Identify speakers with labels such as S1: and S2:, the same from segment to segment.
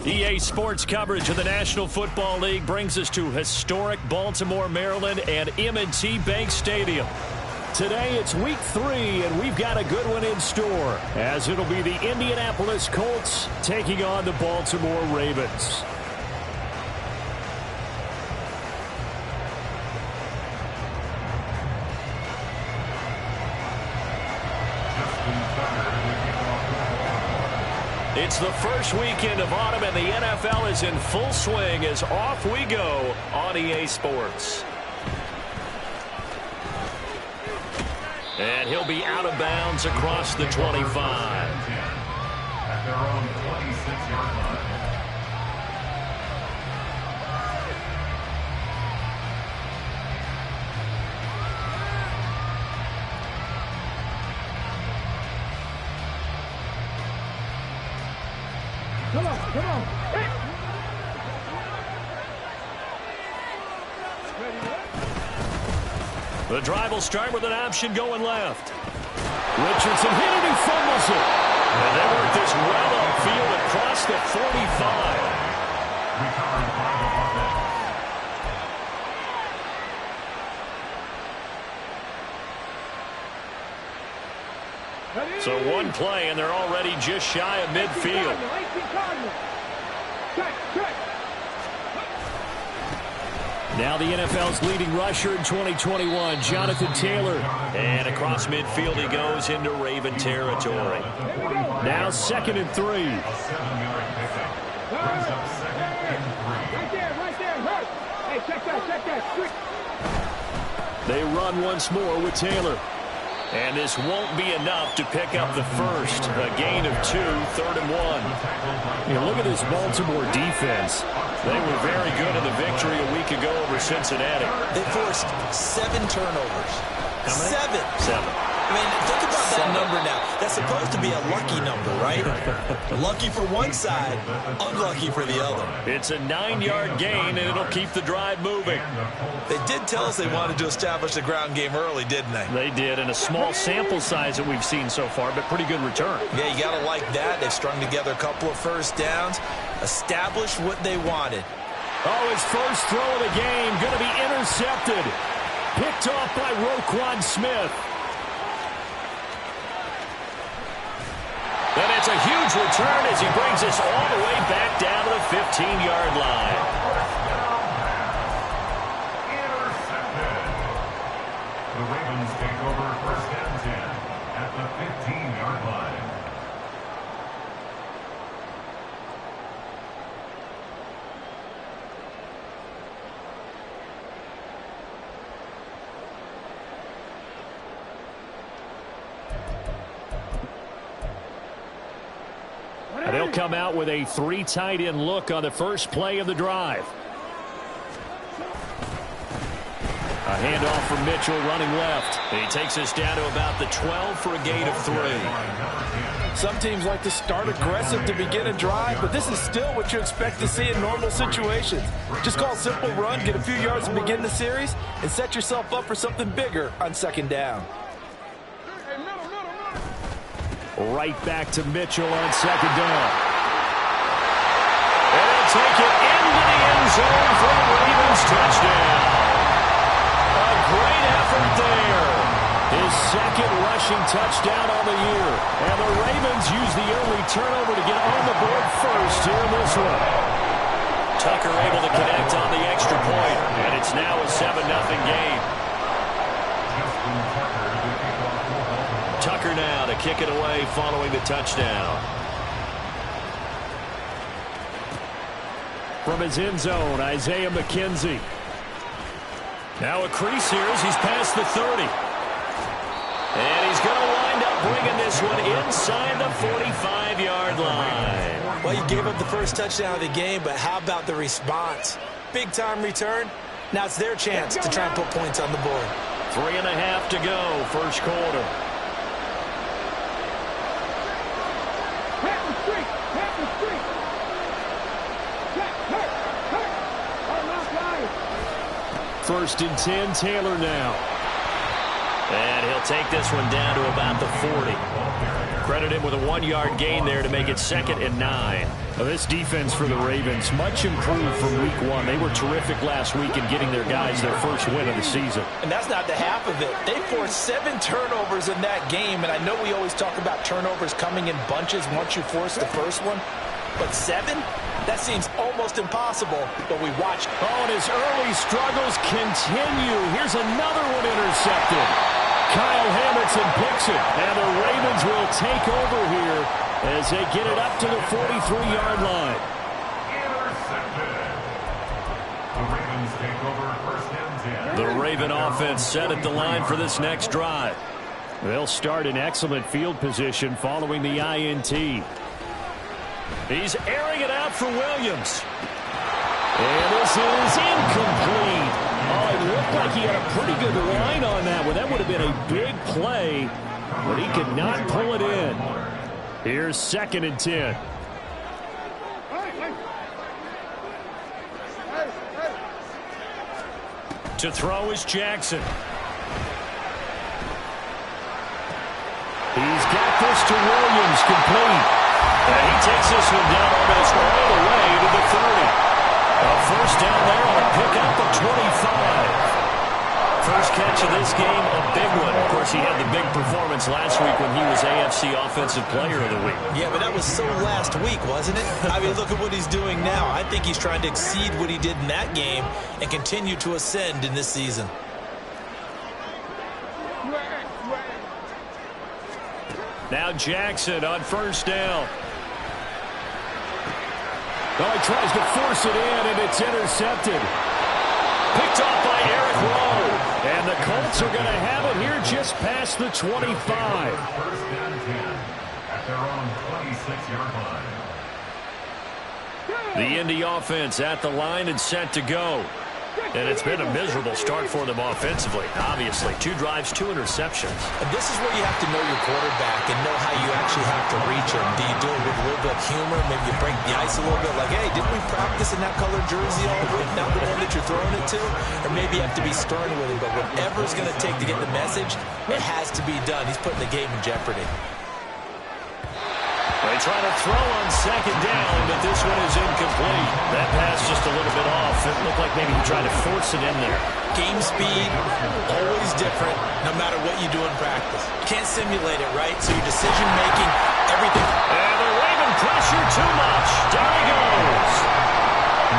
S1: EA Sports coverage of the National Football League brings us to historic Baltimore, Maryland and M&T Bank Stadium. Today it's week 3, and we've got a good one in store, as it'll be the Indianapolis Colts taking on the Baltimore Ravens. It's the first weekend of autumn, and the NFL is in full swing as off we go on EA Sports. And he'll be out of bounds across the 25. At their own 26-yard line.
S2: Come on. Hey.
S1: The drive will start with an option going left. Richardson hit it, he fumbles it. And they work this well upfield across the 45. So one play, and they're already just shy of midfield. Now the NFL's leading rusher in 2021, Jonathan Taylor. And across midfield he goes into Raven territory. Now 2nd and 3.
S2: Right there. Hey, check that. Quick.
S1: They run once more with Taylor. And this won't be enough to pick up the first. A gain of 2, 3rd and 1. Look at this Baltimore defense. They were very good in the victory a week ago over Cincinnati.
S3: They forced 7 turnovers.
S1: How many?
S3: 7. I mean, think about that number now. That's supposed to be a lucky number, right? Lucky for one side, unlucky for the other.
S1: It's a 9-yard gain, and it'll keep the drive moving.
S3: They did tell us they wanted to establish the ground game early, didn't they?
S1: They did, and a small sample size that we've seen so far, but pretty good return.
S3: Yeah, you got to like that. They've strung together a couple of first downs, established what they wanted.
S1: Oh, his first throw of the game going to be intercepted. Picked off by Roquan Smith. And it's a huge return as he brings us all the way back down to the 15-yard line.
S4: Intercepted. The Ravens take over 1st and 10 at the 15-yard line.
S1: They'll come out with a 3 tight end look on the first play of the drive. A handoff from Mitchell running left. He takes us down to about the 12 for a gain of 3.
S5: Some teams like to start aggressive to begin a drive, but this is still what you expect to see in normal situations. Just call a simple run, get a few yards to begin the series, and set yourself up for something bigger on 2nd down.
S1: Right back to Mitchell on 2nd down. And they'll take it into the end zone for the Ravens touchdown. A great effort there. His 2nd rushing touchdown on the year. And the Ravens use the early turnover to get on the board first here in this one. Tucker able to connect on the extra point, and it's now a 7-0 game. Tucker now to kick it away following the touchdown. From his end zone, Isaiah McKenzie. Now a crease here as he's past the 30. And he's going to wind up bringing this one inside the 45-yard line.
S3: Well, you gave up the first touchdown of the game, but how about the response? Big-time return. Now it's their chance to try and put points on the board.
S1: 3.5 to go, first quarter. 1st and 10. Taylor now.
S5: And he'll take this one down to about the 40. Credit him with a 1-yard gain there to make it 2nd and 9.
S1: Well, this defense for the Ravens, much improved from week 1. They were terrific last week in getting their guys their first win of the season.
S5: And that's not the half of it. They forced 7 turnovers in that game, and I know we always talk about turnovers coming in bunches once you force the first one. But 7? That seems almost impossible, but we watched.
S1: Oh, and his early struggles continue. Here's another one intercepted. Kyle Hamilton picks it, and the Ravens will take over here as they get it up to the 43-yard line.
S4: Intercepted. The Ravens take over 1st and 10.
S1: The Raven offense set at the line for this next drive. They'll start in excellent field position following the INT. He's airing it out for Williams. And this is incomplete. Oh, it looked like he had a pretty good line on that one. That would have been a big play, but he could not pull it in. Here's 2nd and 10. To throw is Jackson. He's got this to Williams, complete. And he takes this one down almost all the way to the 30. A 1st down there on a pickup of 25. First catch of this game, a big one. Of course, he had the big performance last week when he was AFC Offensive Player of the Week.
S3: Yeah, but that was so last week, wasn't it? I mean, look at what he's doing now. I think he's trying to exceed what he did in that game and continue to ascend in this season.
S1: Now Jackson on 1st down. Oh, he tries to force it in, and it's intercepted. Picked off by Eric Rowe. And the Colts are going to have it here just past the 25.
S4: 1st and 10 at their own 26-yard line.
S1: The Indy offense at the line and set to go. And it's been a miserable start for them offensively. Obviously, 2 drives, 2 interceptions.
S3: And this is where you have to know your quarterback and know how you actually have to reach him. Do you do it with a little bit of humor? Maybe you break the ice a little bit, like, hey, didn't we practice in that colored jersey all week, not the one that you're throwing it to? Or maybe you have to be stern with him, but whatever it's going to take to get the message, it has to be done. He's putting the game in jeopardy.
S1: They try to throw on 2nd down, but this one is incomplete. That pass just a little bit off. It looked like maybe he tried to force it in there.
S3: Game speed, always different, no matter what you do in practice. You can't simulate it, right? So your decision-making, everything.
S1: And the Raven pressure too much. Down he goes.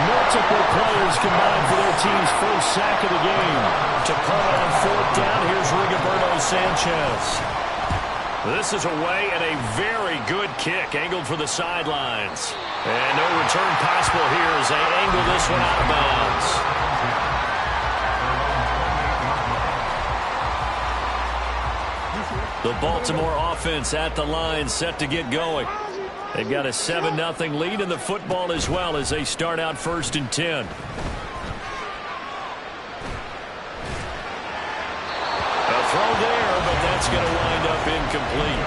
S1: Multiple players combined for their team's first sack of the game. To pull on 4th down, here's Rigoberto Sanchez. This is away and a very good kick, angled for the sidelines. And no return possible here as they angle this one out of bounds. The Baltimore offense at the line, set to get going. They've got a 7-0 lead in the football as well as they start out 1st and 10. Throw there, but that's going to wind up incomplete.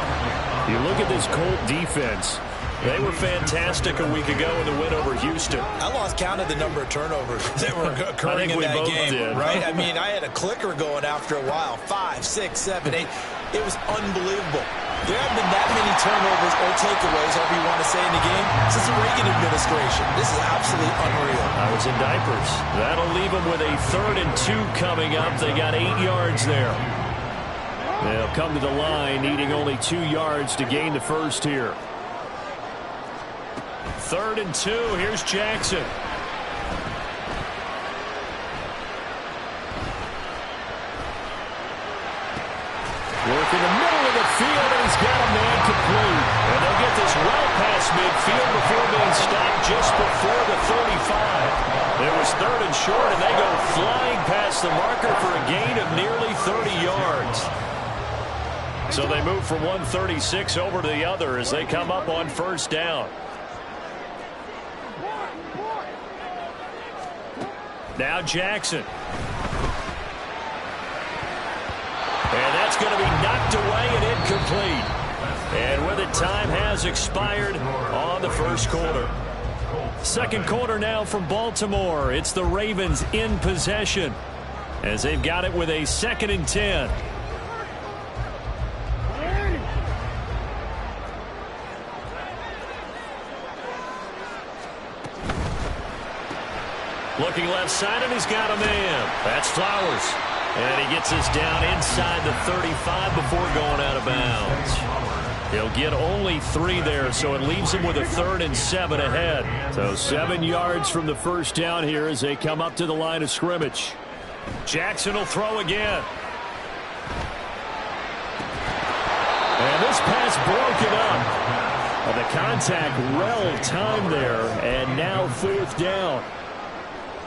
S1: You look at this Colt defense. They were fantastic a week ago in the win over Houston.
S3: I lost count of the number of turnovers that were occurring in that game, right? I mean, I had a clicker going after a while. 5, 6, 7, 8. It was unbelievable. There haven't been that many turnovers or takeaways, however you want to say, in the game since the Reagan administration. This is absolutely unreal.
S1: I was in diapers. That'll leave them with a 3rd and 2 coming up. They got 8 yards there. They'll come to the line, needing only 2 yards to gain the first here. 3rd and 2. Here's Jackson. Work in the middle of the field, and he's got a man complete. And they'll get this well past midfield before being stopped just before the 35. It was 3rd and short, and they go flying past the marker for a gain of nearly 30 yards. So they move from 136 over to the other as they come up on 1st down. Now Jackson. And that's going to be knocked away and incomplete. And with it, time has expired on the 1st quarter. 2nd quarter now from Baltimore. It's the Ravens in possession. as they've got it with a 2nd and 10. Looking left side, and he's got a man. That's Flowers. And he gets us down inside the 35 before going out of bounds. He'll get only 3 there, so it leaves him with a 3rd and 7 ahead. So 7 yards from the first down here as they come up to the line of scrimmage. Jackson will throw again. And this pass broken up. The contact well timed there, and now 4th down.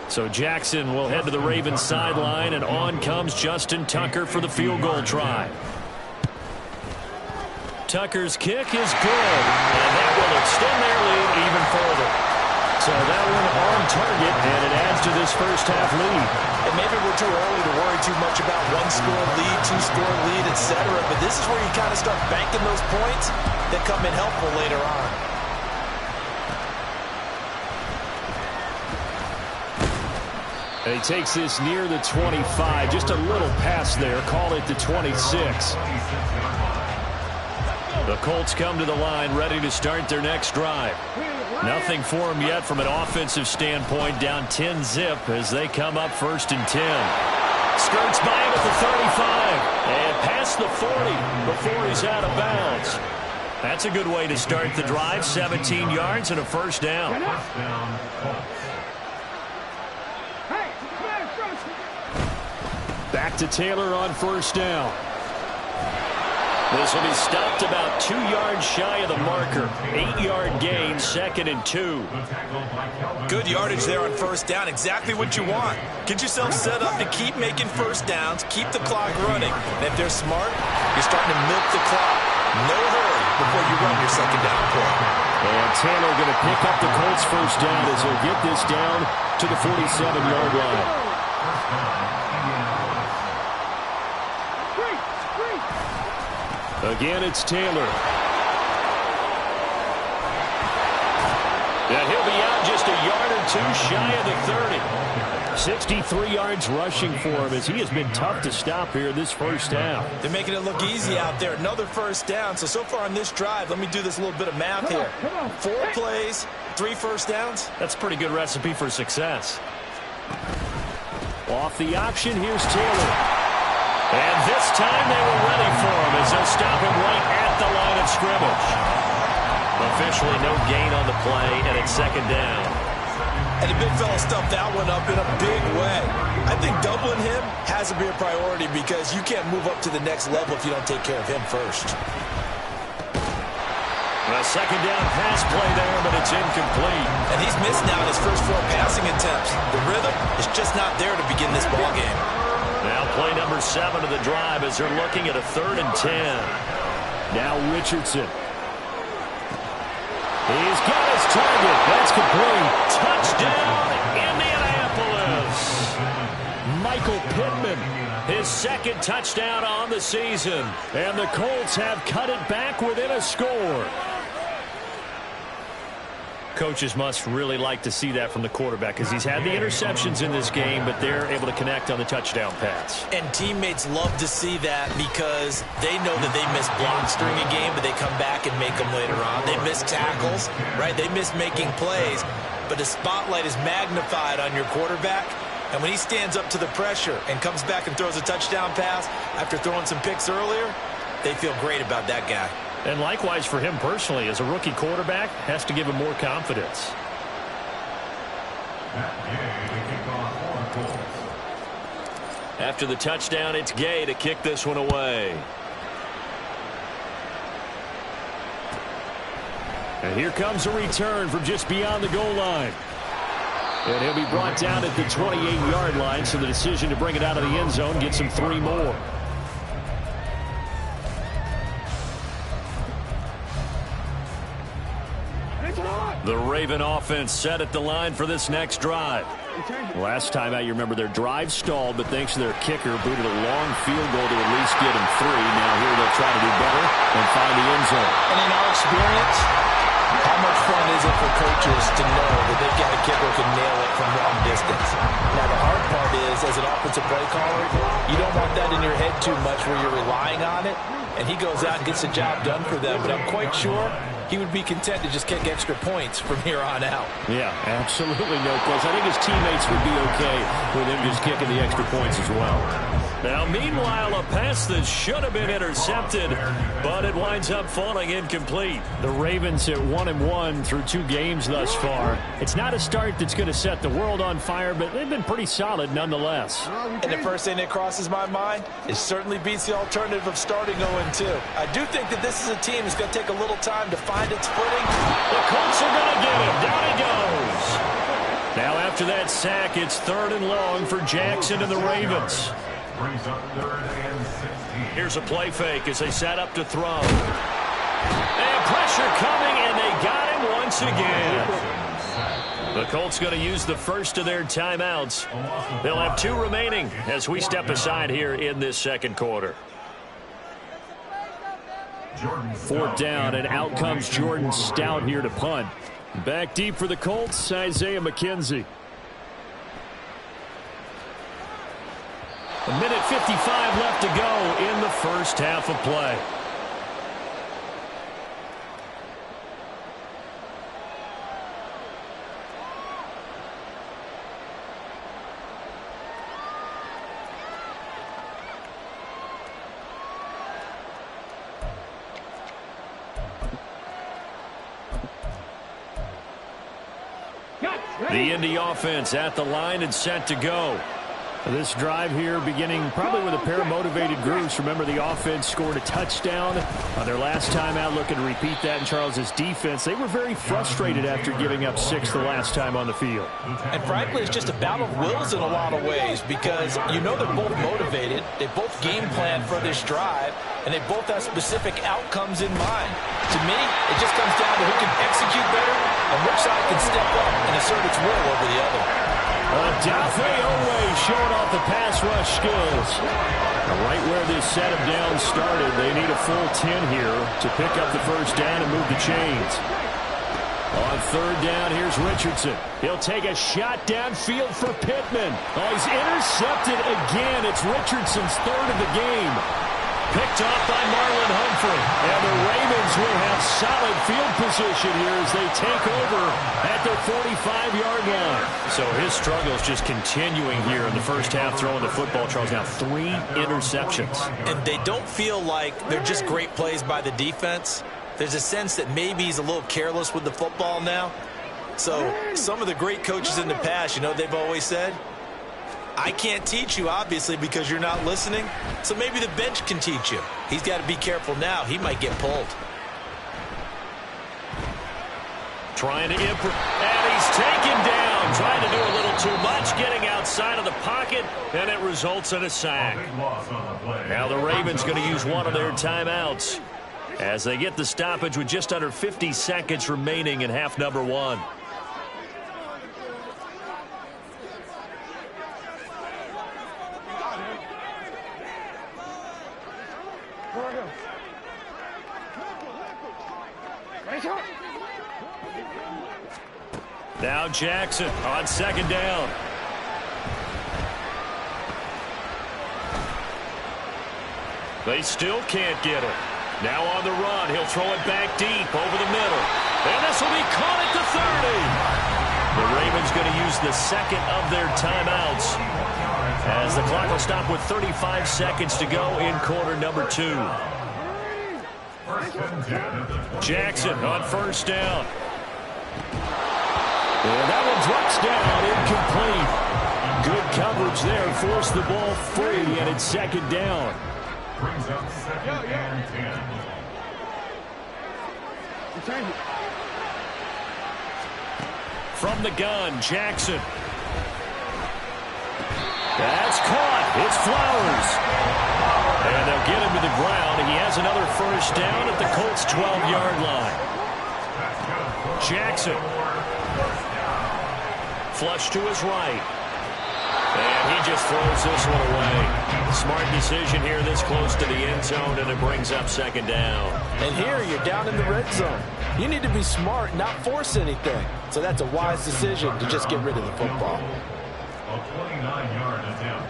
S1: So Jackson will head to the Ravens sideline, and on comes Justin Tucker for the field goal try. Tucker's kick is good, and that will extend their lead even further. So that one on target, and it adds to this first half lead.
S3: And maybe we're too early to worry too much about 1-score lead, 2-score lead, etc. But this is where you kind of start banking those points that come in helpful later on.
S1: And he takes this near the 25. Just a little pass there. Call it the 26. The Colts come to the line ready to start their next drive. Nothing for them yet from an offensive standpoint. Down 10-zip as they come up 1st and 10. Skirts by him at the 35. And past the 40 before he's out of bounds. That's a good way to start the drive. 17 yards and a 1st down. Back to Taylor on 1st down. This will be stopped about 2 yards shy of the marker. 8-yard gain, 2nd and 2.
S3: Good yardage there on 1st down. Exactly what you want. Get yourself set up to keep making 1st downs, keep the clock running. And if they're smart, you're starting to milk the clock. No hurry before you run your 2nd down play.
S1: And Taylor going to pick up the Colts 1st down as he'll get this down to the 47-yard line. Again, it's Taylor. And he'll be out just a yard or 2 shy of the 30. 63 yards rushing for him as he has been tough to stop here this first half.
S3: They're making it look easy out there. Another 1st down. So far on this drive, let me do this little bit of math here. 4 plays, 3 1st downs.
S1: That's a pretty good recipe for success. Off the option, here's Taylor. And this time they were ready for him as they'll stop him right at the line of scrimmage. Officially no gain on the play, and it's 2nd down.
S3: And the big fella stuffed that one up in a big way. I think doubling him has to be a priority because you can't move up to the next level if you don't take care of him first.
S1: A 2nd down pass play there, but it's incomplete.
S3: And he's missed now in his first 4 passing attempts. The rhythm is just not there to begin this ball game.
S1: Now play number 7 of the drive as they're looking at a 3rd and 10. Now Richardson. He's got his target. That's complete. Touchdown, Indianapolis. Michael Pittman, his 2nd touchdown on the season. And the Colts have cut it back within a score. Coaches must really like to see that from the quarterback because he's had the interceptions in this game, but they're able to connect on the touchdown pass.
S3: And teammates love to see that because they know that they miss blocks during a game, but they come back and make them later on. They miss tackles, right? They miss making plays, but the spotlight is magnified on your quarterback. And when he stands up to the pressure and comes back and throws a touchdown pass after throwing some picks earlier, they feel great about that guy.
S1: And likewise for him personally, as a rookie quarterback, has to give him more confidence. After the touchdown, it's Gay to kick this one away. And here comes a return from just beyond the goal line. And he'll be brought down at the 28-yard line, so the decision to bring it out of the end zone gets him 3 more. The Raven offense set at the line for this next drive. Last time out, you remember their drive stalled, but thanks to their kicker, booted a long field goal to at least get them 3. Now here they'll try to do better and find the end zone.
S3: And in our experience, how much fun is it for coaches to know that they've got a kicker who can nail it from long distance? Now, the hard part is, as an offensive play caller, you don't want that in your head too much where you're relying on it, and he goes out and gets the job done for them. But I'm quite sure he would be content to just kick extra points from here on out.
S1: Yeah, absolutely no question. I think his teammates would be okay with him just kicking the extra points as well. Now, meanwhile, a pass that should have been intercepted, but it winds up falling incomplete. The Ravens at 1-1 through 2 games thus far. It's not a start that's going to set the world on fire, but they've been pretty solid nonetheless.
S3: And the first thing that crosses my mind, it certainly beats the alternative of starting 0-2. I do think that this is a team that's going to take a little time to find its footing.
S1: The Colts are going to get him. Down he goes. Now, after that sack, it's 3rd and long for Jackson and the Ravens.
S4: Brings up 3rd and 16.
S1: Here's a play fake as they set up to throw. And pressure coming, and they got him once again. The Colts going to use the first of their timeouts. They'll have 2 remaining as we step aside here in this second quarter. 4th down, and out comes Jordan Stout here to punt. Back deep for the Colts, Isaiah McKenzie. 1:55 left to go in the first half of play. The Indy offense at the line and set to go. This drive here beginning probably with a pair of motivated groups. Remember, the offense scored a touchdown on their last time out, looking to repeat that in Charles's defense. They were very frustrated after giving up 6 the last time on the field.
S3: And frankly, it's just a battle of wills in a lot of ways because you know they're both motivated. They both game plan for this drive, and they both have specific outcomes in mind. To me, it just comes down to who can execute better and which side can step up and assert its will over the other.
S1: Dafe Owe showing off the pass rush skills. Right where this set of downs started, they need a full 10 here to pick up the first down and move the chains. On 3rd down, here's Richardson. He'll take a shot downfield for Pittman. Oh, he's intercepted again. It's Richardson's 3rd of the game. Picked off by Marlon Humphrey. And the Ravens will have solid field position here as they take over at their 45-yard line. So his struggles just continuing here in the first half throwing the football. Charles, now 3 interceptions. And
S3: they don't feel like they're just great plays by the defense. There's a sense that maybe he's a little careless with the football now. So some of the great coaches in the past, you know, they've always said, I can't teach you, obviously, because you're not listening. So maybe the bench can teach you. He's got to be careful now. He might get pulled.
S1: Trying to and he's taken down. Trying to do a little too much, getting outside of the pocket, and it results in a sack. Now the Ravens going to use one of their timeouts as they get the stoppage with just under 50 seconds remaining in half number 1. Now Jackson on 2nd down. They still can't get it. Now on the run, he'll throw it back deep over the middle. And this will be caught at the 30. The Ravens going to use the 2nd of their timeouts as the clock will stop with 35 seconds to go in quarter number 2. Jackson on 1st down. And that one drops down, incomplete. Good coverage there, forced the ball free, and it's 2nd down.
S4: Brings up 2nd and 10.
S1: From the gun, Jackson. That's caught. It's Flowers. And they'll get him to the ground. He has another 1st down at the Colts' 12-yard line. Jackson. Flush to his right. And he just throws this one away. Smart decision here this close to the end zone, and it brings up 2nd down.
S3: And here you're down in the red zone.
S5: You need to be smart, not force anything. So that's a wise decision to just get rid of the football.
S4: A 29-yard attempt.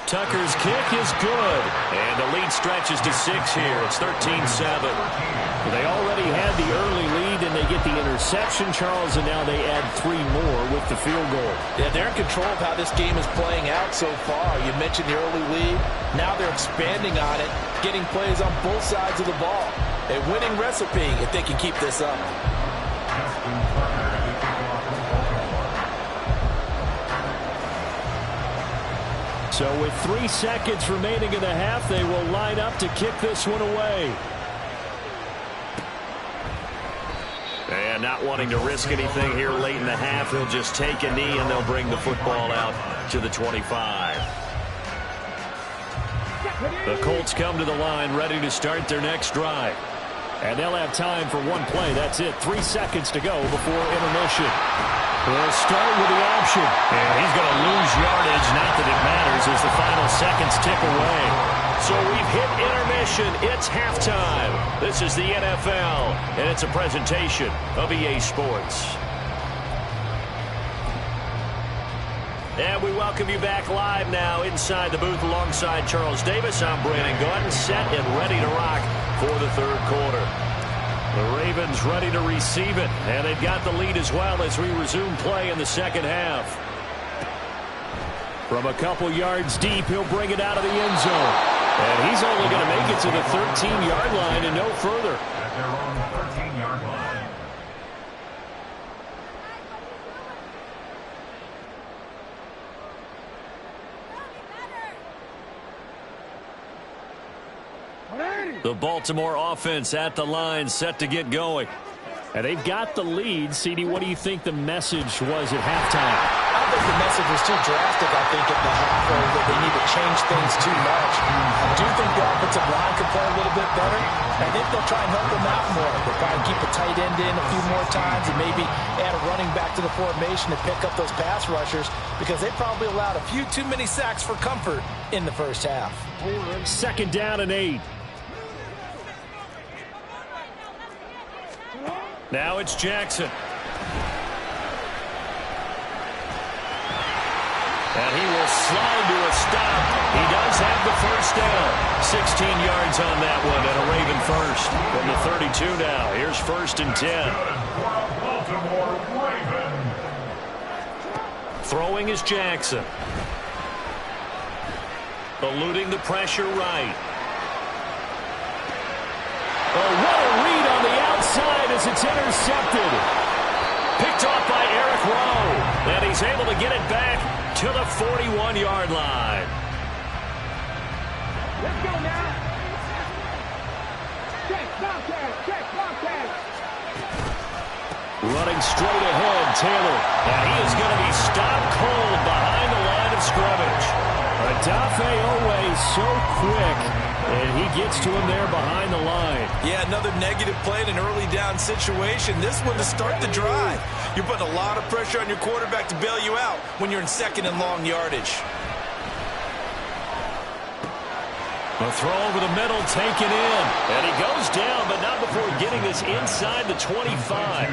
S1: Tucker's kick is good. And the lead stretches to 6 here. It's 13-7. They already had the early lead, and they get the interception, Charles, and now they add 3 more with the field goal.
S5: Yeah, they're in control of how this game is playing out so far. You mentioned the early lead. Now they're expanding on it, getting plays on both sides of the ball. A winning recipe if they can keep this up.
S1: So with 3 seconds remaining in the half, they will line up to kick this one away. And not wanting to risk anything here late in the half, he'll just take a knee and they'll bring the football out to the 25. The Colts come to the line ready to start their next drive. And they'll have time for one play. That's it. 3 seconds to go before intermission. We'll start with the option. And he's going to lose yardage. Not that it matters as the final seconds tick away. So we've hit intermission. It's halftime. This is the NFL, and it's a presentation of EA Sports. And we welcome you back live now inside the booth alongside Charles Davis. I'm Brandon Gaudin, set and ready to rock for the third quarter. The Ravens ready to receive it, and they've got the lead as well as we resume play in the second half. From a couple yards deep, he'll bring it out of the end zone. And he's only going to make it to the 13-yard line and no further.
S4: At their own 13-yard line.
S1: The Baltimore offense at the line, set to get going. And they've got the lead. CD, what do you think the message was at halftime?
S5: I think the message was too drastic, I think, at the half, that they need to change things too much. I do think the offensive line could play a little bit better. I think they'll try and help them out more. They'll try and keep a tight end in a few more times and maybe add a running back to the formation to pick up those pass rushers because they probably allowed a few too many sacks for comfort in the first half.
S1: 2nd down and 8. Now it's Jackson. And he will slide to a stop. He does have the first down. 16 yards on that one and a Raven first. From the 32 now. Here's 1st and 10.
S4: Baltimore Raven.
S1: Throwing is Jackson. Eluding the pressure right. Oh, what a read on the outside as it's intercepted. Picked off by Eric Rowe. And he's able to get it back to the 41-yard line.
S2: Let's go now. Check, Bobcat.
S1: Running straight ahead, Taylor. And he is going to be stopped cold behind the line of scrimmage. Adafe Owe so quick, and he gets to him there behind the line.
S5: Yeah, another negative play in an early down situation. This one to start the drive. You're putting a lot of pressure on your quarterback to bail you out when you're in 2nd and long yardage.
S1: A throw over the middle, taken in. And he goes down, but not before getting this inside the 25.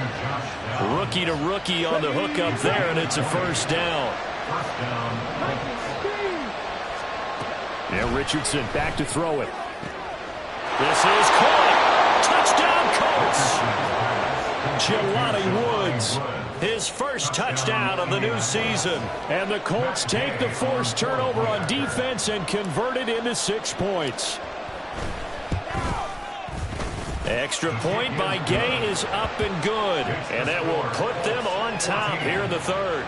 S1: Rookie to rookie on the hook up there, and it's a first down. Yeah, Richardson back to throw it. This is caught. Touchdown, Colts. Jelani Woods, his first touchdown of the new season. And the Colts take the forced turnover on defense and convert it into 6 points. Extra point by Gay is up and good. And that will put them on top here in the third.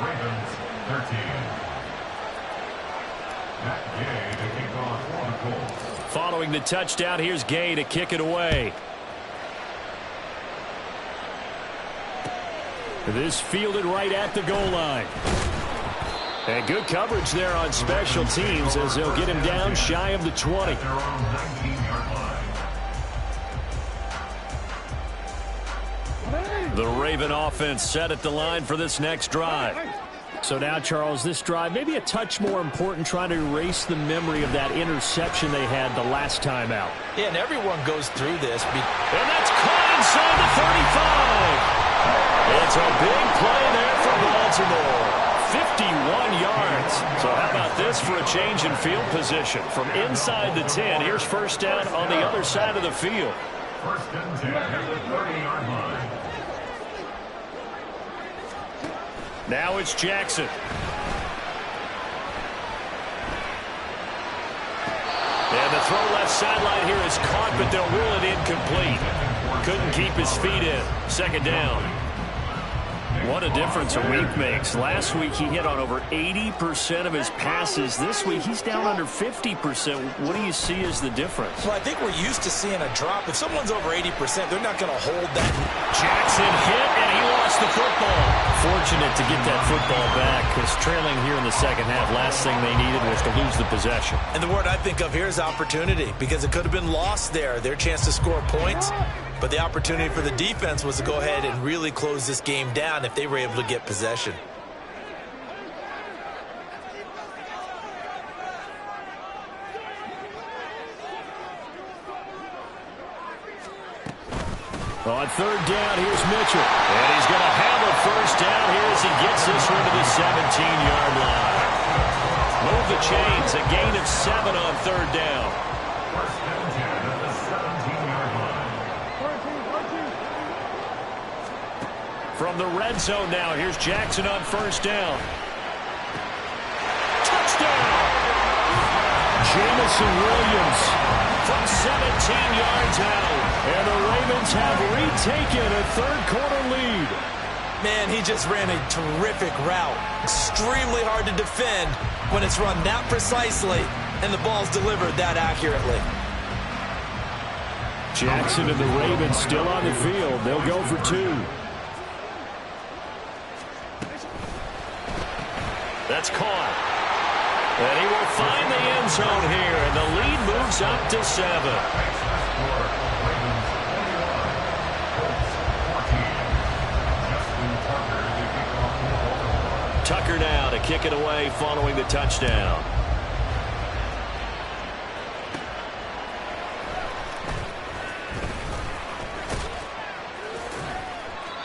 S1: Following the touchdown, here's Gay to kick it away. This fielded right at the goal line. And good coverage there on special teams as they'll get him down shy of the 20. The Raven offense set at the line for this next drive. So now, Charles, this drive maybe a touch more important, trying to erase the memory of that interception they had the last time out.
S3: Yeah, and everyone goes through this.
S1: And that's caught inside the 35. It's a big play there for Baltimore. 51 yards. So how about this for a change in field position? From inside the 10, here's first down on the other side of the field.
S4: First and 10 at the 30-yard line.
S1: Now it's Jackson. And the throw left sideline here is caught, but they'll rule it incomplete. Couldn't keep his feet in. Second down. What a difference a week makes. Last week he hit on over 80% of his passes. This week he's down under 50%. What do you see as the difference?
S3: Well, I think we're used to seeing a drop. If someone's over 80%, they're not going to hold that.
S1: Jackson hit, and he lost the football. Fortunate to get that football back, because trailing here in the second half, last thing they needed was to lose the possession.
S3: And the word I think of here is opportunity, because it could have been lost there. Their chance to score points. But the opportunity for the defense was to go ahead and really close this game down if they were able to get possession.
S1: On third down, here's Mitchell. And he's going to have a first down here as he gets this one to the 17-yard line. Move the chains, a gain of 7 on third down.
S4: First and 10 at the 17-yard line.
S1: From the red zone now, here's Jackson on first down. Touchdown! Jamison Williams from 17 yards out. And the Ravens have retaken a third-quarter lead.
S3: Man, he just ran a terrific route. Extremely hard to defend when it's run that precisely and the ball's delivered that accurately.
S1: Jackson and the Ravens still on the field. They'll go for 2. That's caught. And he will find the end zone here, and the lead moves up to 7. Tucker now to kick it away following the touchdown.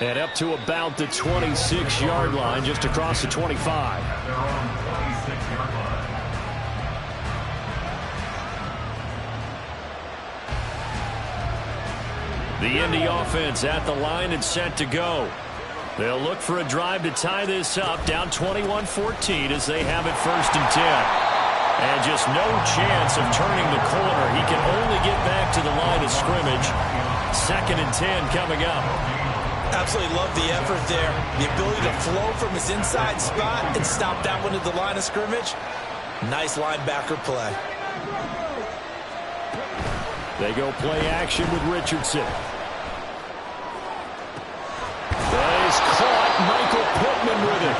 S1: And up to about the 26-yard line, just across the 25.
S4: They're on 26-yard line.
S1: The Indy offense at the line and set to go. They'll look for a drive to tie this up, down 21-14 as they have it first and 10. And just no chance of turning the corner. He can only get back to the line of scrimmage. Second and 10 coming up.
S3: Absolutely love the effort there. The ability to flow from his inside spot and stop that one at the line of scrimmage. Nice linebacker play.
S1: They go play action with Richardson. That is caught. Michael Pittman with it.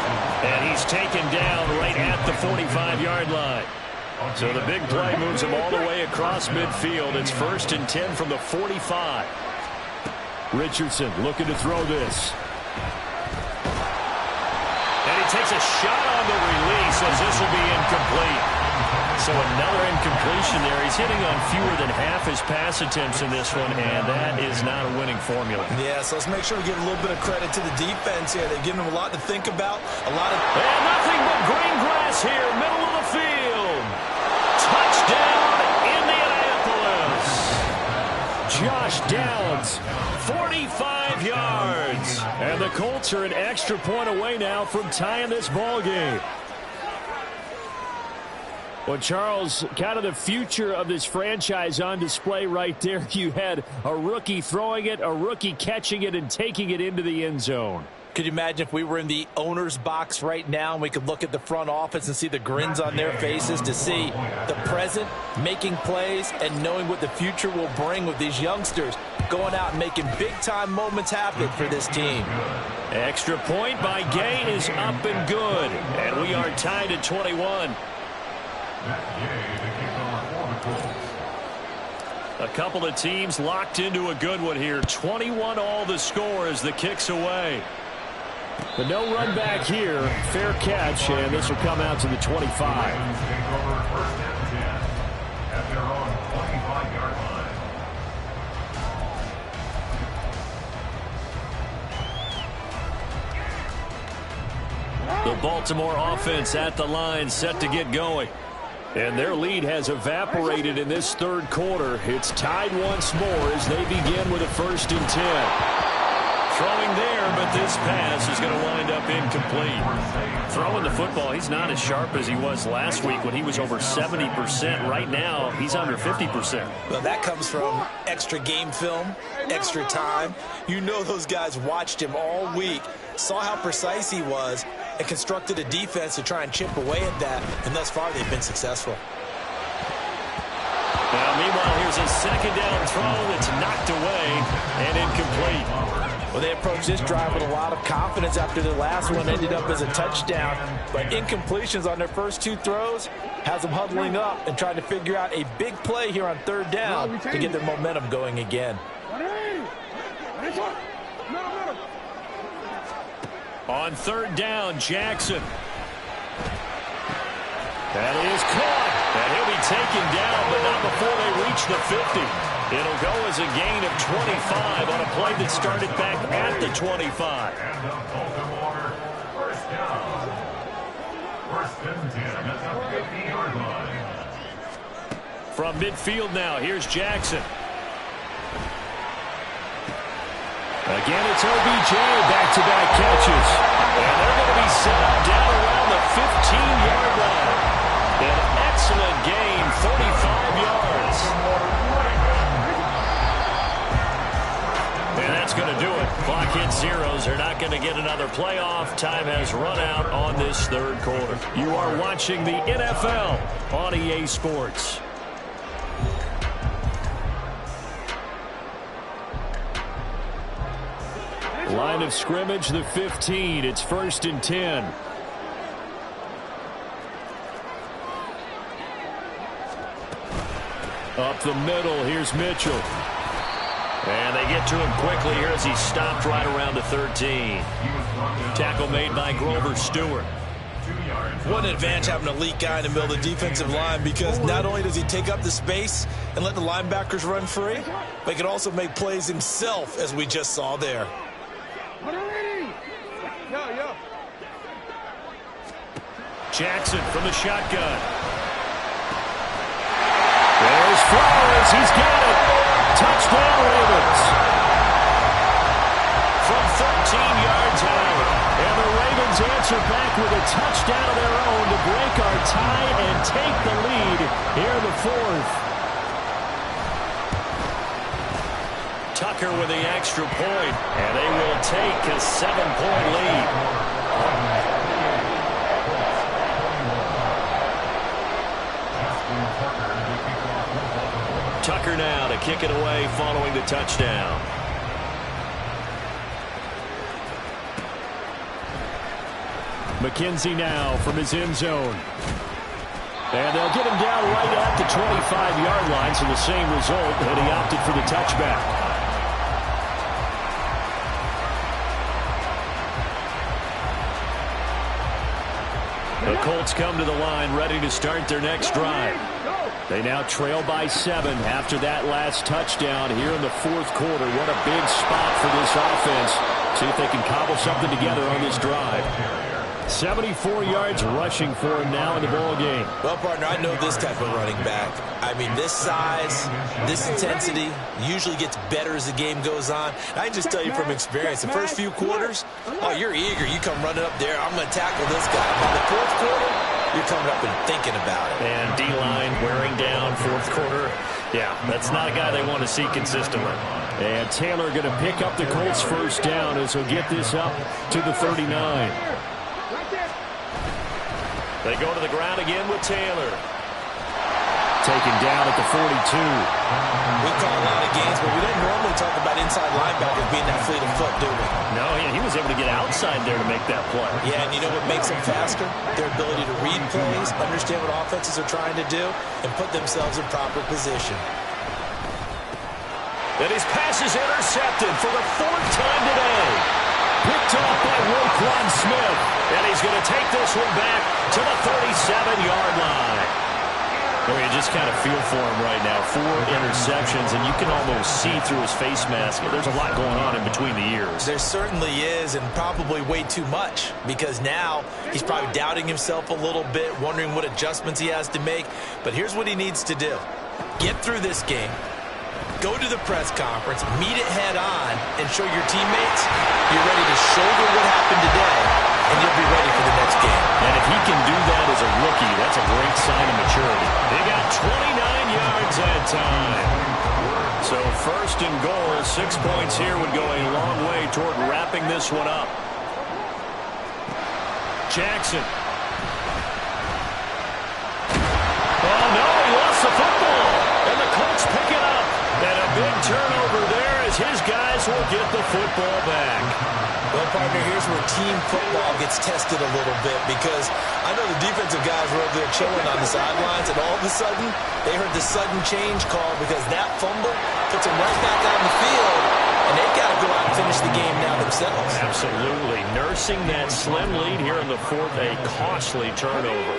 S1: And he's taken down right at the 45-yard line. So the big play moves him all the way across midfield. It's first and 10 from the 45. Richardson looking to throw this. And he takes a shot on the release as this will be incomplete. So another incompletion there. He's hitting on fewer than half his pass attempts in this one, and that is not a winning formula.
S3: Yeah, so let's make sure we give a little bit of credit to the defense here. They've given him a lot to think about.
S1: And nothing but green grass here, middle of the field. Touchdown, Indianapolis. Josh Downs, 45 yards. And the Colts are an extra point away now from tying this ball game. Well, Charles, kind of the future of this franchise on display right there. You had a rookie throwing it, a rookie catching it, and taking it into the end zone.
S3: Could you imagine if we were in the owner's box right now and we could look at the front office and see the grins on their faces to see the present, making plays, and knowing what the future will bring with these youngsters going out and making big-time moments happen for this team.
S1: Extra point by Gay is up and good. And we are tied at 21. A couple of teams locked into a good one here. 21 all the score as the kick's away. But no run back here. Fair catch, and this will come out to the 25.
S4: Take over first and 10 at their own 25-yard line.
S1: The Baltimore offense at the line, set to get going. And their lead has evaporated in this third quarter. It's tied once more as they begin with a 1st and 10. Throwing there, but this pass is going to wind up incomplete. Throwing the football, he's not as sharp as he was last week when he was over 70%. Right now, he's under 50%.
S3: Well, that comes from extra game film, extra time. You know those guys watched him all week, saw how precise he was, and constructed a defense to try and chip away at that, and thus far they've been successful.
S1: Now, meanwhile, here's a 2nd down throw that's knocked away and incomplete.
S5: Well, they approached this drive with a lot of confidence after the last one ended up as a touchdown. But incompletions on their first 2 throws has them huddling up and trying to figure out a big play here on 3rd down to get their momentum going again.
S1: On 3rd down, Jackson. That is caught. And he'll be taken down, but not before they reach the 50. It'll go as a gain of 25 on a play that started back at the 25.
S4: And the Baltimore first down. 1st and 10 at the 50-yard line.
S1: From midfield now, here's Jackson. Again, it's OBJ, back-to-back catches. And they're going to be set up down around the 15-yard line. An excellent gain, 35 yards. And that's going to do it. Clock hits zeros. They're not going to get another playoff. Time has run out on this 3rd quarter. You are watching the NFL on EA Sports. Line of scrimmage, the 15. It's 1st and 10. Up the middle, here's Mitchell. And they get to him quickly here as he stopped right around the 13. Tackle made by Grover Stewart.
S3: What an advantage having an elite guy in the middle of the defensive line, because not only does he take up the space and let the linebackers run free, but he can also make plays himself, as we just saw there.
S1: Jackson from the shotgun. There's Flowers. He's got it. Touchdown, Ravens. From 13 yards out. And the Ravens answer back with a touchdown of their own to break our tie and take the lead here in the 4th. Tucker with the extra point, and they will take a 7-point lead. Tucker now to kick it away following the touchdown. McKenzie now from his end zone. And they'll get him down right at the 25-yard line, so the same result, and he opted for the touchback. The Colts come to the line ready to start their next drive. They now trail by 7 after that last touchdown here in the 4th quarter. What a big spot for this offense. See if they can cobble something together on this drive. 74 yards rushing for him now in the ball game.
S3: Well, partner, I know this type of running back. I mean, this size, this intensity usually gets better as the game goes on. I can just tell you from experience, the first few quarters, oh, you're eager. You come running up there, I'm going to tackle this guy. By the 4th quarter, you're coming up and thinking about it.
S1: And D-line wearing down 4th quarter. Yeah, that's not a guy they want to see consistently. And Taylor going to pick up the Colts' first down as he'll get this up to the 39. They go to the ground again with Taylor. Taken down at the 42.
S3: We call a lot of games, but we don't normally talk about inside linebackers being that fleet of foot, do we?
S1: No, he was able to get outside there to make that play.
S3: Yeah, and you know what makes them faster? Their ability to read plays, understand what offenses are trying to do, and put themselves in proper position.
S1: And his pass is intercepted for the 4th time today. Picked Picked off by Roquan Smith. And he's going to take this one back to the 37-yard line. I mean, you just kind of feel for him right now. 4 interceptions, and you can almost see through his face mask. There's a lot going on in between the ears.
S3: There certainly is, and probably way too much, because now he's probably doubting himself a little bit, wondering what adjustments he has to make. But here's what he needs to do. Get through this game, go to the press conference, meet it head on, and show your teammates you're ready to shoulder what happened today, and you'll be ready for the next game.
S1: And if he can do that as a rookie, that's a great sign of maturity. They got 29 yards that time. So first and goal, 6 points here would go a long way toward wrapping this one up. Jackson. Oh, no, he lost the football. And the Colts pick it up. And a big turnover there as his guys will get the football back.
S3: Well, partner, here's where team football gets tested a little bit, because I know the defensive guys were over there chilling on the sidelines, and all of a sudden, they heard the sudden change call because that fumble puts them right back on the field, and they've got to go out and finish the game now themselves.
S1: Absolutely. Nursing that slim lead here in the fourth, a costly turnover.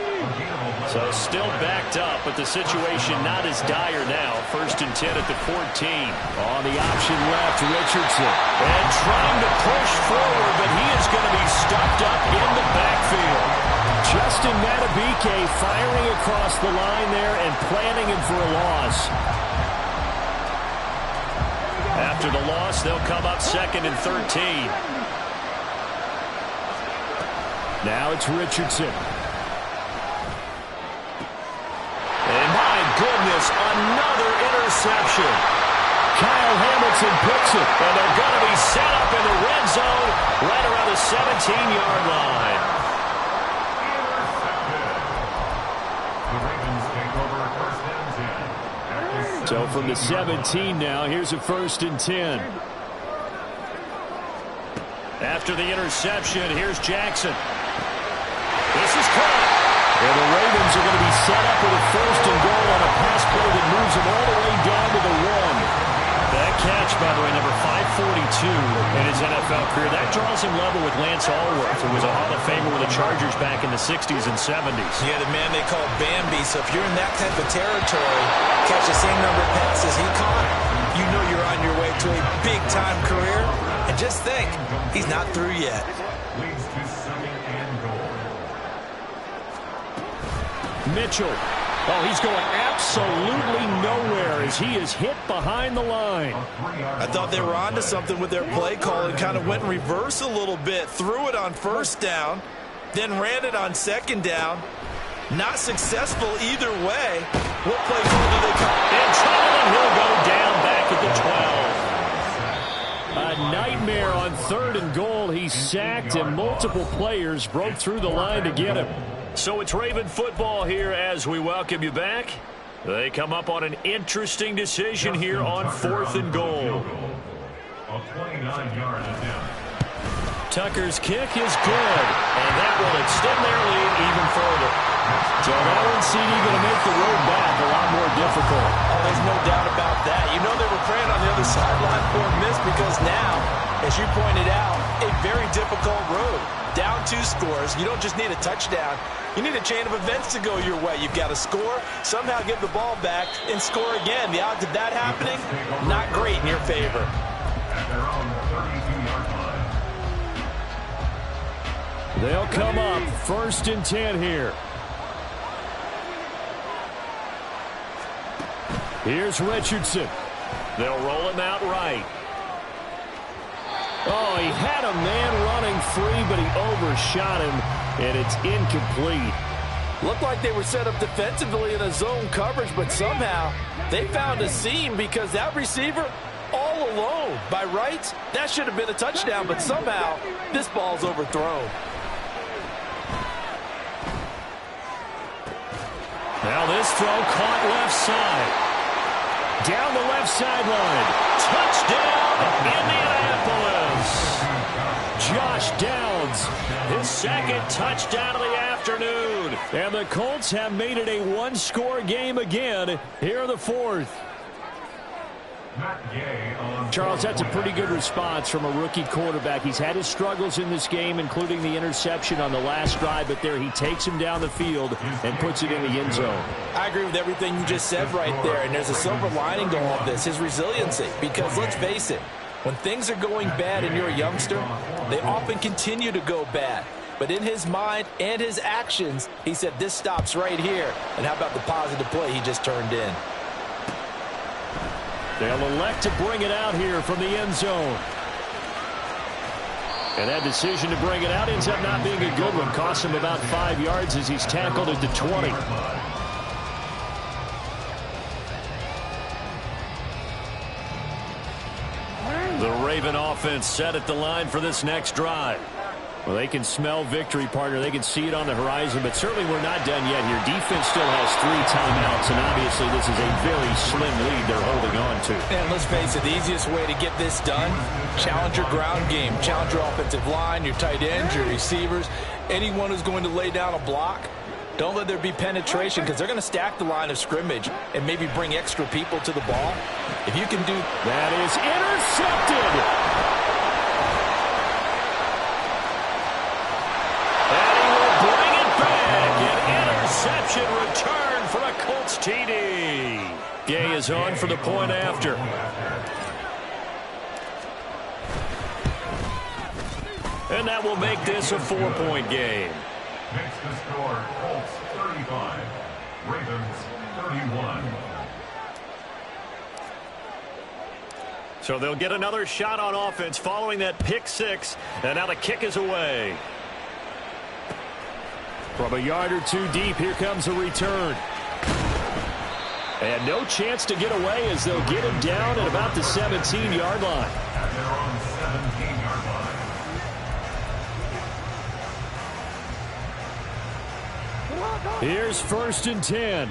S1: So still backed up, but the situation not as dire now. 1st and 10 at the 14. On the option left, Richardson. And trying to push forward, but he is going to be stuffed up in the backfield. Justin Matabike firing across the line there and planning him for a loss. After the loss, they'll come up 2nd and 13. Now it's Richardson. And my goodness, another interception. Kyle Hamilton picks it, and they're going to be set up in the red zone right around the 17-yard line.
S4: The Ravens take over 1st and 10.
S1: So from the 17 now, here's a 1st and 10. After the interception, here's Jackson. This is caught. And the Ravens are going to be set up with a 1st and goal on a pass play that moves them all the way down to the 1. That catch, by the way, number 542 in his NFL career. That draws him level with Lance Allworth, who was a Hall of Famer with the Chargers back in the 60s and 70s.
S3: Yeah, the man they call Bambi. So if you're in that type of territory, catch the same number of passes he caught, you know you're on your way to a big-time career. And just think, he's not through yet.
S4: Leads to 2nd and goal.
S1: Mitchell. Oh, he's going absolutely nowhere as he is hit behind the line.
S3: I thought they were onto something with their play call and kind of went in reverse a little bit. Threw it on 1st down, then ran it on 2nd down. Not successful either way. What play call do they call?
S1: In trouble, and he'll go down back at the 12. A nightmare on 3rd and goal. He's sacked, and multiple players broke through the line to get him. So it's Raven football here as we welcome you back. They come up on an interesting decision here on 4th and goal.
S4: A 29-yard attempt.
S1: Tucker's kick is good, and that will extend their lead even further. So that one CD going to make the road back a lot more difficult.
S3: Oh, there's no doubt about that. You know they were praying on the other sideline for a miss, because now, as you pointed out, a very difficult road. Down 2 scores. You don't just need a touchdown. You need a chain of events to go your way. You've got to score, somehow get the ball back, and score again. The odds of that happening, not great in your favor.
S4: At their own 32-yard line.
S1: They'll come up 1st and 10 here. Here's Richardson. They'll roll him out right. Oh, he had a man running free, but he overshot him, and it's incomplete.
S5: Looked like they were set up defensively in a zone coverage, but somehow they found a seam, because that receiver all alone. By rights, that should have been a touchdown, but somehow this ball's overthrown.
S1: Now this throw caught left side. Down the left sideline. Touchdown, Indianapolis. Josh Downs, his 2nd touchdown of the afternoon. And the Colts have made it a 1-score game again here in the 4th. Charles, that's a pretty good response from a rookie quarterback. He's had his struggles in this game, including the interception on the last drive, but there he takes him down the field and puts it in the end zone.
S5: I agree with everything you just said right there, and there's a silver lining to all of this, his resiliency. Because let's face it, when things are going bad and you're a youngster, they often continue to go bad. But in his mind and his actions, he said, this stops right here. And how about the positive play he just turned in?
S1: They'll elect to bring it out here from the end zone. And that decision to bring it out ends up not being a good one. Costs him about 5 yards as he's tackled at the 20. The Raven offense set at the line for this next drive. Well, they can smell victory, partner. They can see it on the horizon, but certainly we're not done yet here. Defense still has 3 timeouts, and obviously this is a very slim lead they're holding on to.
S5: And let's face it, the easiest way to get this done, challenge your ground game. Challenge your offensive line, your tight ends, your receivers, anyone who's going to lay down a block. Don't let there be penetration because they're going to stack the line of scrimmage and maybe bring extra people to the ball. If you can do...
S1: That is intercepted! Interception return for a Colts TD. Gay is on for the point after. And that will make this a 4-point game.
S4: Makes the score Colts 35, Ravens 31.
S1: So they'll get another shot on offense following that pick 6. And now the kick is away. From a yard or 2 deep, here comes a return. And no chance to get away as they'll get him down at about the 17-yard line.
S4: At their own 17-yard line.
S1: Here's 1st and 10.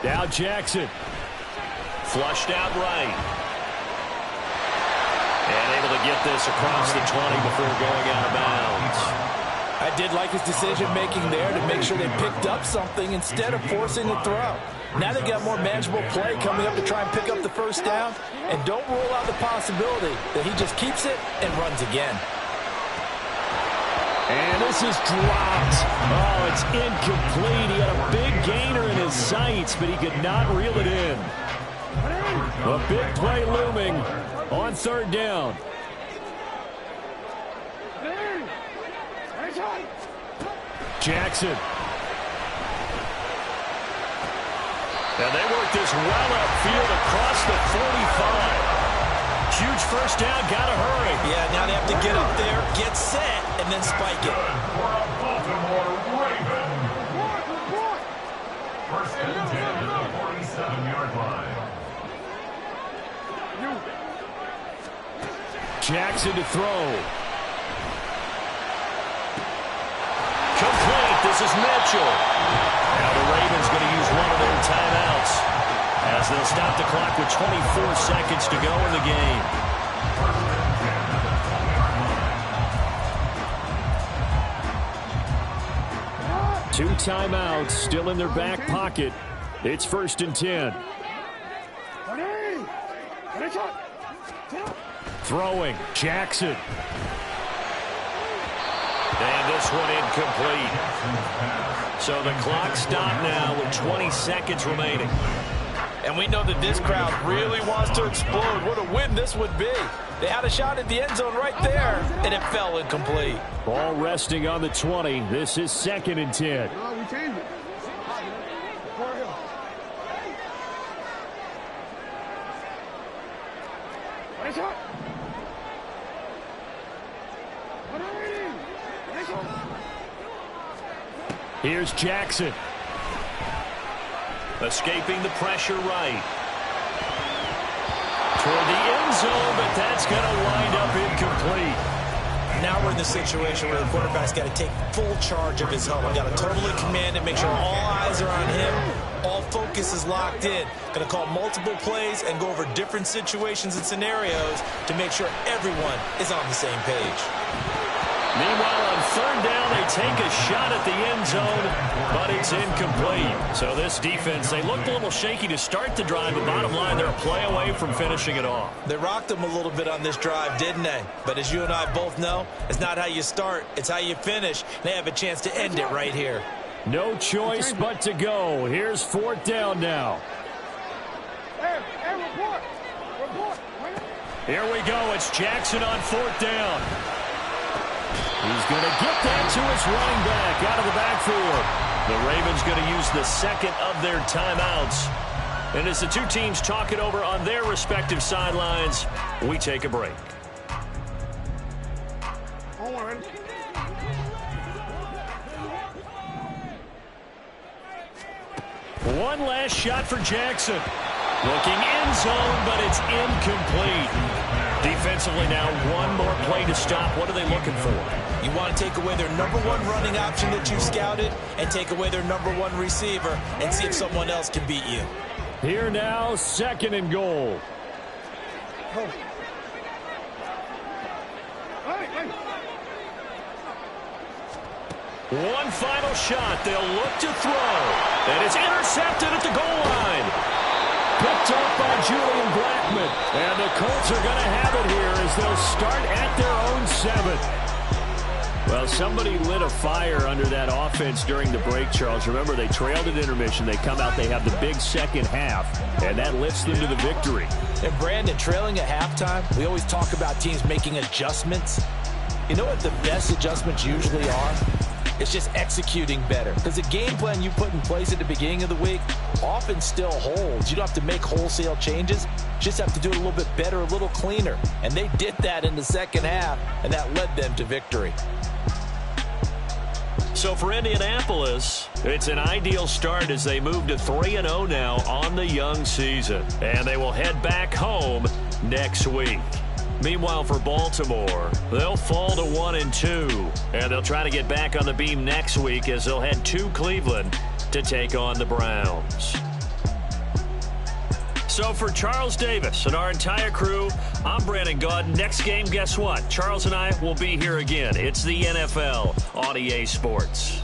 S1: Now Jackson. Flushed out right. And able to get this across the 20 before going out of bounds.
S5: I did like his decision-making there to make sure they picked up something instead of forcing the throw. Now they got more manageable play coming up to try and pick up the first down. And don't rule out the possibility that he just keeps it and runs again.
S1: And this is dropped. Oh, it's incomplete. He had a big gainer in his sights, but he could not reel it in. A big play looming on 3rd down. Jackson. And they work this well upfield across the 45. Huge first down, gotta hurry.
S5: Yeah, now they have to get up there, get set, and then spike it.
S4: For a Baltimore Raven. 1st and 10 at the 47-yard line.
S1: Jackson to throw. Complete. This is Mitchell. Now the Ravens going to use one of their timeouts as they'll stop the clock with 24 seconds to go in the game. 2 timeouts still in their back pocket. It's 1st and 10. Throwing. Jackson. And this one incomplete. So the clock stopped now with 20 seconds remaining.
S5: And we know that this crowd really wants to explode. What a win this would be. They had a shot at the end zone right there, and it fell incomplete.
S1: Ball resting on the 20. This is 2nd and 10. Here's Jackson. Escaping the pressure right. Toward the end zone, but that's going to wind up incomplete.
S3: Now we're in the situation where the quarterback's got to take full charge of his helmet. Got to totally command it, make sure all eyes are on him. All focus is locked in. Going to call multiple plays and go over different situations and scenarios to make sure everyone is on the same page.
S1: Meanwhile, on third down, they take a shot at the end zone, but it's incomplete. So this defense, they looked a little shaky to start the drive, but bottom line, they're a play away from finishing it off.
S3: They rocked them a little bit on this drive, didn't they? But as you and I both know, it's not how you start, it's how you finish. They have a chance to end it right here.
S1: No choice but to go. Here's fourth down now.
S2: Hey, report.
S1: Here we go. It's Jackson on fourth down. He's going to get that to his running back out of the backfield. The Ravens going to use the second of their timeouts. And as the two teams talk it over on their respective sidelines, we take a break. One last shot for Jackson. Looking end zone, but it's incomplete. Defensively now, one more play to stop. What are they looking for?
S3: You want to take away their number one running option that you scouted and take away their number one receiver and see if someone else can beat you.
S1: Here now, second and goal. One final shot. They'll look to throw. And it's intercepted at the goal line. Picked up by Julian Blackman. And the Colts are going to have it here as they'll start at their own 7. Well, somebody lit a fire under that offense during the break, Charles. Remember, they trailed at intermission. They come out, they have the big second half, and that lifts them to the victory.
S3: And, Brandon, trailing at halftime, we always talk about teams making adjustments. You know what the best adjustments usually are? It's just executing better. Because the game plan you put in place at the beginning of the week often still holds. You don't have to make wholesale changes. You just have to do it a little bit better, a little cleaner. And they did that in the second half, and that led them to victory.
S1: So for Indianapolis, it's an ideal start as they move to 3-0 now on the young season. And they will head back home next week. Meanwhile, for Baltimore, they'll fall to 1-2, and they'll try to get back on the beam next week as they'll head to Cleveland to take on the Browns. So for Charles Davis and our entire crew, I'm Brandon Gaud. Next game, guess what? Charles and I will be here again. It's the NFL on EA Sports.